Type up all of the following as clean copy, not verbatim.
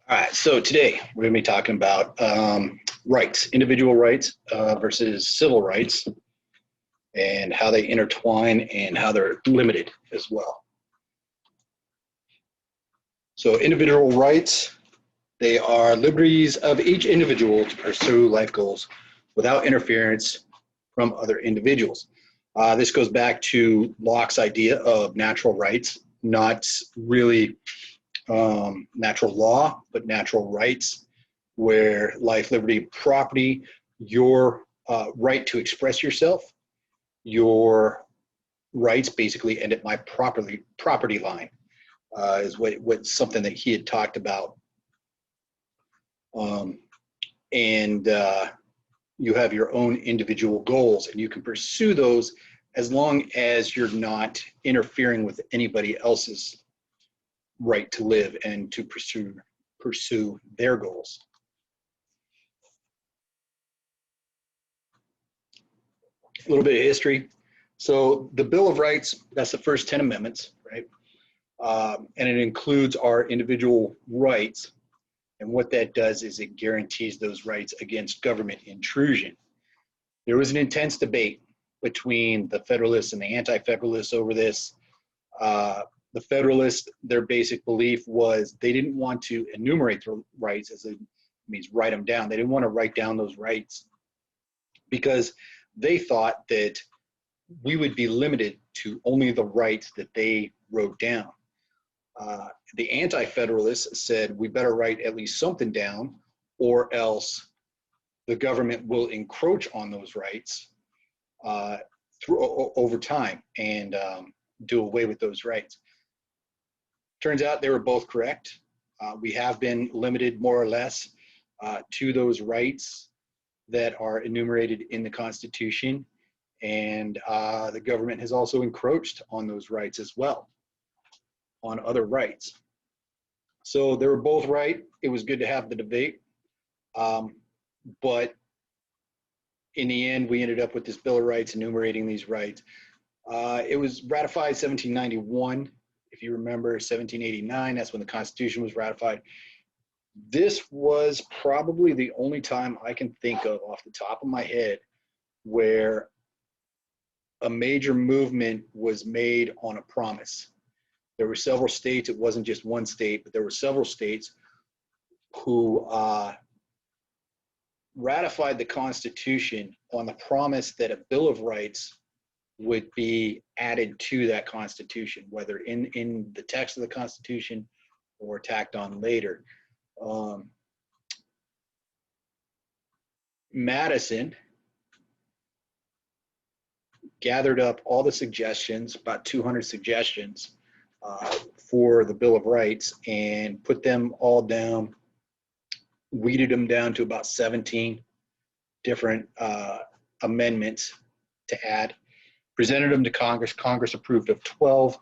All right, so today we're going to be talking about rights, individual rights versus civil rights, and how they intertwine and how they're limited as well. So individual rights, they are liberties of each individual to pursue life goals without interference from other individuals. This goes back to Locke's idea of natural rights, not really natural law, but natural rights, where life, liberty, property, your right to express yourself, your rights basically end at my property line, is what something that he had talked about. And you have your own individual goals, and you can pursue those as long as you're not interfering with anybody else's right to live and to pursue their goals. A little bit of history. So the Bill of Rights, that's the first 10 amendments, right? And it includes our individual rights. And what that does is it guarantees those rights against government intrusion. There was an intense debate between the Federalists and the Anti-Federalists over this. The Federalists, their basic belief was they didn't want to enumerate the rights, as it means write them down. They didn't want to write down those rights because they thought that we would be limited to only the rights that they wrote down. The Anti-Federalists said we better write at least something down, or else the government will encroach on those rights over time and do away with those rights. Turns out they were both correct. We have been limited more or less to those rights that are enumerated in the Constitution, and the government has also encroached on those rights as well, on other rights. So they were both right. It was good to have the debate, but in the end, we ended up with this Bill of Rights enumerating these rights. It was ratified 1791. If you remember, 1789, that's when the Constitution was ratified. This was probably the only time I can think of off the top of my head where a major movement was made on a promise. There were several states, it wasn't just one state, but there were several states who ratified the Constitution on the promise that a Bill of Rights would be added to that Constitution, whether in the text of the Constitution or tacked on later. Madison gathered up all the suggestions, about 200 suggestions for the Bill of Rights, and put them all down, weeded them down to about 17 different amendments to add, presented them to Congress. Congress approved of 12.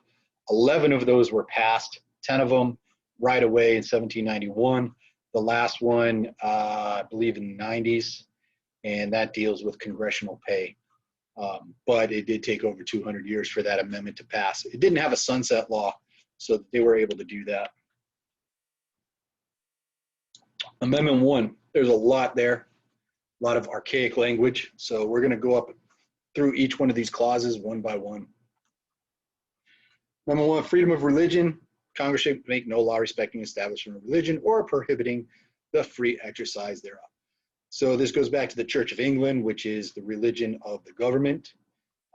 11 of those were passed, 10 of them right away in 1791. The last one, I believe in the 90s, and that deals with congressional pay. But it did take over 200 years for that amendment to pass. It didn't have a sunset law, so they were able to do that. Amendment 1, there's a lot there, a lot of archaic language, so we're going to go up through each one of these clauses one by one. Number 1, freedom of religion. Congress shall make no law respecting establishment of religion or prohibiting the free exercise thereof. So this goes back to the Church of England, which is the religion of the government.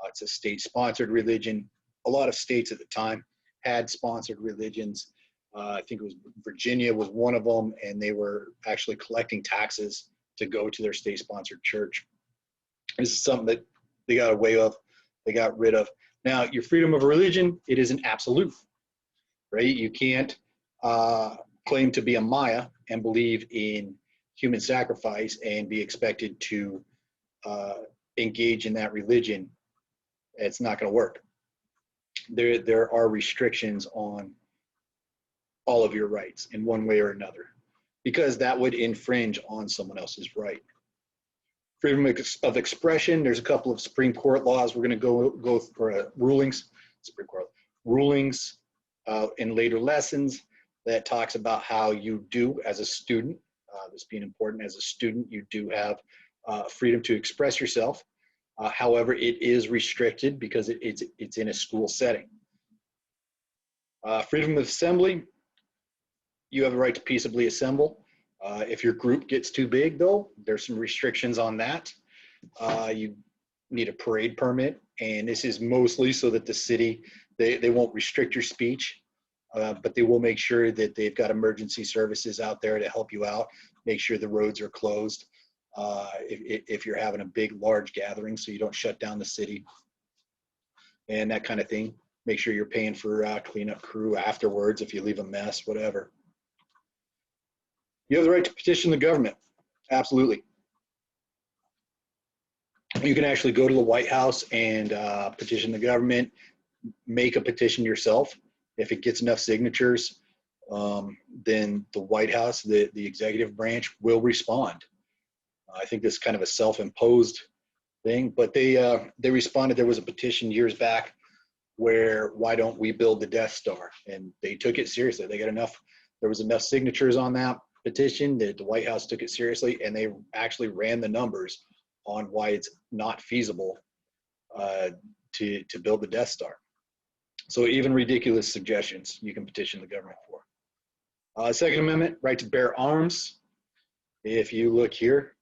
It's a state-sponsored religion. A lot of states at the time had sponsored religions. I think it was Virginia was one of them, and they were actually collecting taxes to go to their state-sponsored church. This is something that they got away with, they got rid of. Now, your freedom of religion, it isn't absolute, right? You can't claim to be a Maya and believe in human sacrifice and be expected to engage in that religion. It's not going to work. There are restrictions on all of your rights in one way or another, because that would infringe on someone else's right. Freedom of expression, there's a couple of Supreme Court laws. We're going to go for rulings, Supreme Court rulings in later lessons that talks about how you do as a student, this being important, as a student, you do have freedom to express yourself. However, it is restricted because it's in a school setting. Freedom of assembly, you have the right to peaceably assemble. If your group gets too big, though, there's some restrictions on that. You need a parade permit, and this is mostly so that the city, they won't restrict your speech, but they will make sure that they've got emergency services out there to help you out, make sure the roads are closed if you're having a big, large gathering, so you don't shut down the city and that kind of thing. Make sure you're paying for cleanup crew afterwards if you leave a mess, whatever. You have the right to petition the government. Absolutely. You can actually go to the White House and petition the government, make a petition yourself. If it gets enough signatures, then the White House, the executive branch, will respond. I think this is kind of a self-imposed thing, but they responded. There was a petition years back where, why don't we build the Death Star? And they took it seriously. They got enough, there was enough signatures on that petition that the White House took it seriously, and they actually ran the numbers on why it's not feasible to build the Death Star. So even ridiculous suggestions you can petition the government for. Second Amendment, right to bear arms. If you look here,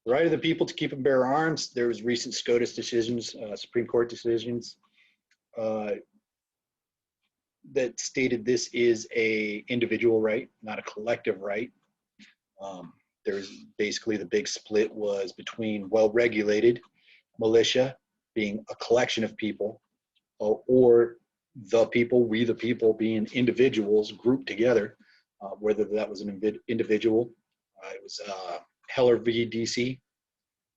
the right of the people to keep and bear arms. There was recent SCOTUS decisions, Supreme Court decisions, that stated this is a individual right, not a collective right. There's basically the big split was between well-regulated militia, being a collection of people, or the people, we the people, being individuals grouped together, whether that was an individual. It was Heller v. DC,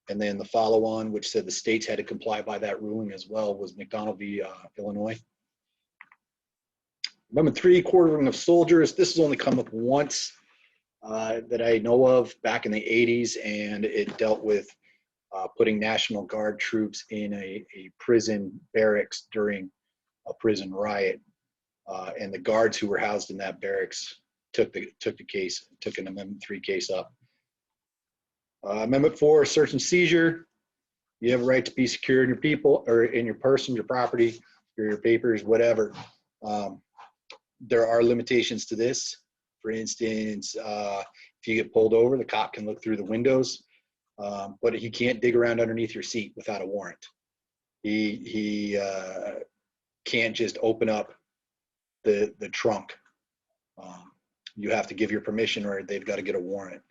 and then the follow-on, which said the states had to comply by that ruling as well, was McDonald v. Illinois. Amendment 3, quartering of soldiers. This has only come up once that I know of back in the 80s, and it dealt with putting National Guard troops in a prison barracks during a prison riot, and the guards who were housed in that barracks took the case, took an Amendment 3 case up. Amendment 4, search and seizure. You have a right to be secure in your people, or in your person, your property, your papers, whatever. There are limitations to this. For instance, if you get pulled over, the cop can look through the windows, but he can't dig around underneath your seat without a warrant. He can't just open up the trunk. You have to give your permission, or they've got to get a warrant.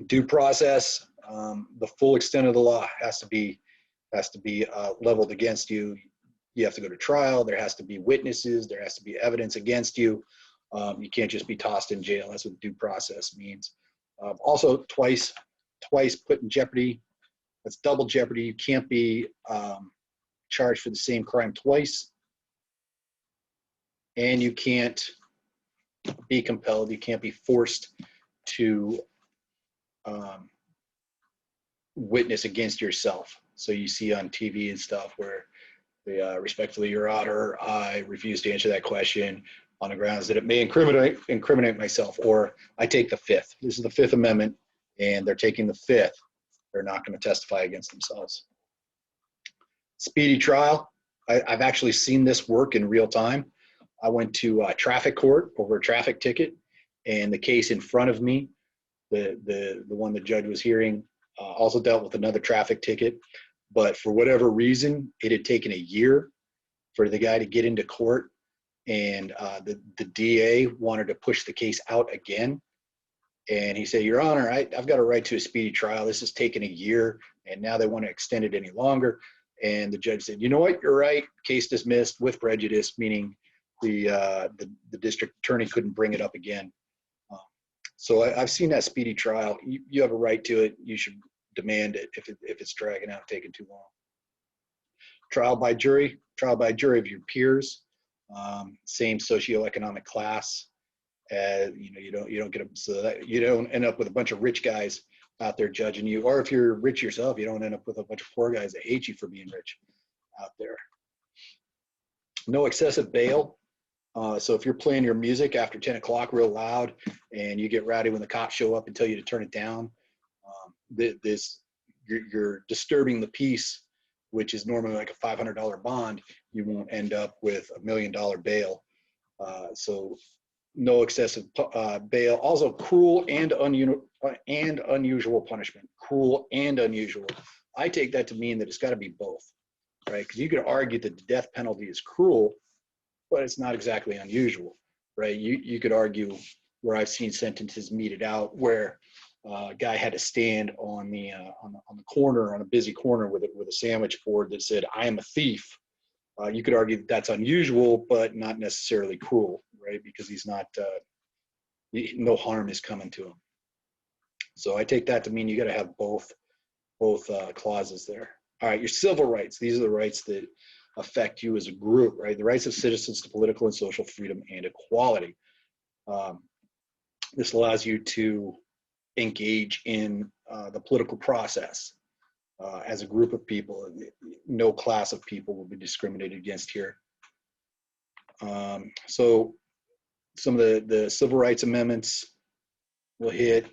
Due process, the full extent of the law has to be leveled against you. You have to go to trial. There has to be witnesses. There has to be evidence against you. You can't just be tossed in jail. That's what due process means. Also, twice put in jeopardy. That's double jeopardy. You can't be charged for the same crime twice. And you can't be compelled. You can't be forced to witness against yourself. So you see on TV and stuff where they respectfully, Your Honor, I refuse to answer that question on the grounds that it may incriminate myself, or I take the Fifth. This is the Fifth Amendment, and they're taking the Fifth. They're not going to testify against themselves. Speedy trial. I've actually seen this work in real time. I went to traffic court over a traffic ticket, and the case in front of me, the one the judge was hearing, also dealt with another traffic ticket. But for whatever reason, it had taken a year for the guy to get into court, and the DA wanted to push the case out again. And he said, Your Honor, I've got a right to a speedy trial. This has taken a year, and now they want to extend it any longer. And the judge said, you know what, you're right, case dismissed with prejudice, meaning the district attorney couldn't bring it up again. So I've seen that speedy trial. You have a right to it. You should demand it if it's dragging out, taking too long. Trial by jury of your peers, same socioeconomic class. You don't get so that you don't end up with a bunch of rich guys out there judging you, or if you're rich yourself, you don't end up with a bunch of poor guys that hate you for being rich out there. No excessive bail. So if you're playing your music after 10 o'clock real loud and you get rowdy when the cops show up and tell you to turn it down, you're disturbing the peace, which is normally like a $500 bond. You won't end up with $1 million bail. So no excessive bail. Also cruel and unusual punishment. Cruel and unusual. I take that to mean that it's got to be both, right? Because you could argue that the death penalty is cruel, but it's not exactly unusual, right? You could argue where I've seen sentences meted out where a guy had to stand on the corner, on a busy corner with a sandwich board that said, "I am a thief." You could argue that that's unusual, but not necessarily cruel, right? Because he's not, no harm is coming to him. So I take that to mean you got to have both clauses there. All right, your civil rights. These are the rights that affect you as a group, right? The rights of citizens to political and social freedom and equality. This allows you to engage in the political process as a group of people. No class of people will be discriminated against here. So some of the civil rights amendments will hit.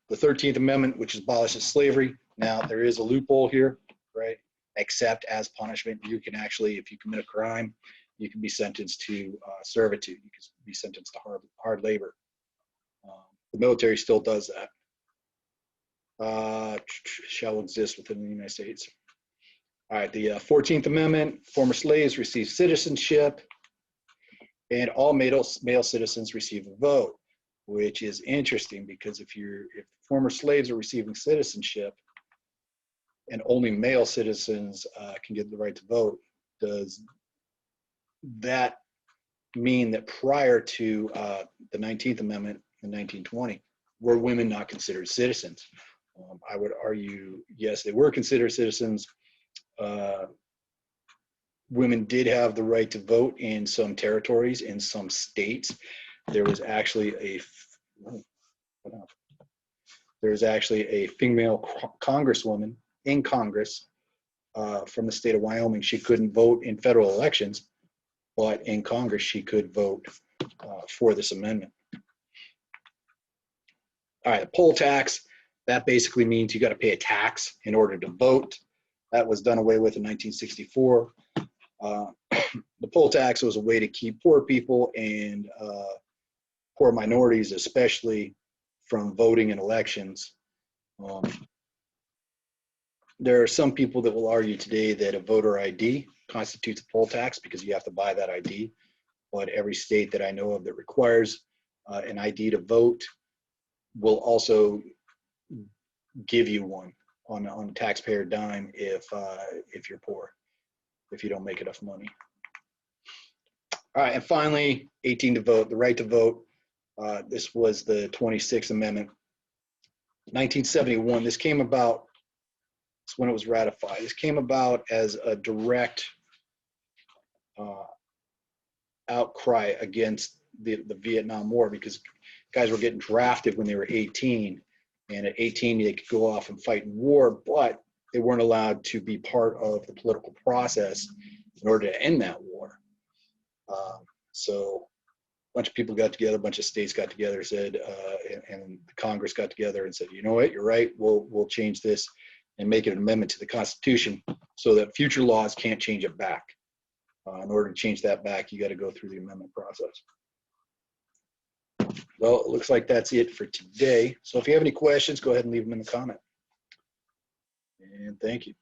The 13th Amendment, which abolishes slavery. Now, there is a loophole here, right? Except as punishment, you can actually, if you commit a crime, you can be sentenced to servitude. You can be sentenced to hard labor. The military still does that. Shall exist within the United States. All right, the 14th Amendment, former slaves receive citizenship, and all male citizens receive a vote, which is interesting because if former slaves are receiving citizenship and only male citizens can get the right to vote, does that mean that prior to the 19th Amendment in 1920, were women not considered citizens? I would argue, yes, they were considered citizens. Women did have the right to vote in some territories, in some states. There was actually a female congresswoman in Congress from the state of Wyoming. She couldn't vote in federal elections, but in Congress she could vote for this amendment. All right, the poll tax, that basically means you got to pay a tax in order to vote. That was done away with in 1964. The poll tax was a way to keep poor people and poor minorities especially from voting in elections. There are some people that will argue today that a voter ID constitutes a poll tax because you have to buy that ID, but every state that I know of that requires an ID to vote will also give you one on a taxpayer dime if you're poor, if you don't make enough money. All right, and finally, 18 to vote, the right to vote. This was the 26th Amendment. 1971, this came about, that's when it was ratified. This came about as a direct outcry against the Vietnam War because guys were getting drafted when they were 18, and at 18 they could go off and fight in war, but they weren't allowed to be part of the political process in order to end that war. So a bunch of people got together, a bunch of states got together, said, and the Congress got together and said, you know what, you're right, we'll change this and make it an amendment to the Constitution so that future laws can't change it back. In order to change that back, you got to go through the amendment process. Well, it looks like that's it for today. So if you have any questions, go ahead and leave them in the comment. And thank you.